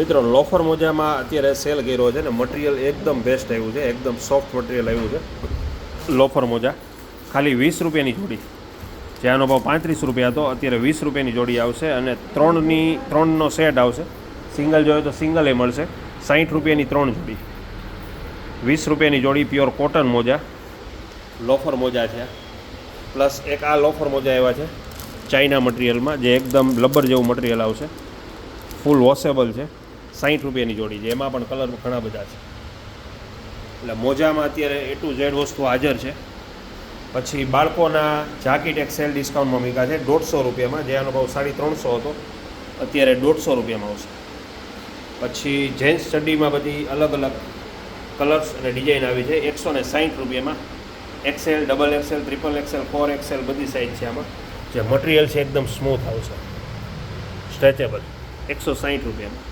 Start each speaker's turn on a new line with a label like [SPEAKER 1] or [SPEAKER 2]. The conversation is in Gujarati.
[SPEAKER 1] મિત્રો લોફર મોજામાં અત્યારે સેલ કર્યો છે ને મટીરિયલ એકદમ બેસ્ટ આવ્યું છે, એકદમ સોફ્ટ મટીરિયલ આવ્યું છે. લોફર મોજા ખાલી 20 રૂપિયાની જોડી, જેનો ભાવ 35 રૂપિયા હતો, અત્યારે 20 રૂપિયાની જોડી આવશે અને ત્રણનો સેટ આવશે. સિંગલ જોઈએ તો સિંગલ એ મળશે. 60 રૂપિયાની 3 જોડી, 20 રૂપિયાની જોડી. પ્યોર કોટન મોજા લોફર મોજા છે. પ્લસ એક આ લોફર મોજા આવ્યા છે ચાઇના મટીરિયલમાં, જે એકદમ લબર જેવું મટીરિયલ આવશે, ફૂલ વોશેબલ છે. 60 રૂપિયાની જોડી છે, એમાં પણ કલર ઘણા બધા છે. એટલે મોજામાં અત્યારે A to Z વસ્તુ હાજર છે. પછી બાળકોના જાકેટ એક સેલ ડિસ્કાઉન્ટમાં મૂક્યા છે 150 રૂપિયામાં, જે આનો ભાવ 350 હતો, અત્યારે 150 રૂપિયામાં આવશે. પછી જેન્ટ્સ સ્ટડીમાં બધી અલગ અલગ કલર્સ અને ડિઝાઇન આવી છે 160 રૂપિયામાં. XL, XXL, XXL, 4XL બધી સાઇઝ છે આમાં. જે મટીરિયલ છે એકદમ સ્મૂથ આવશે, સ્ટ્રેચેબલ. 160 રૂપિયામાં.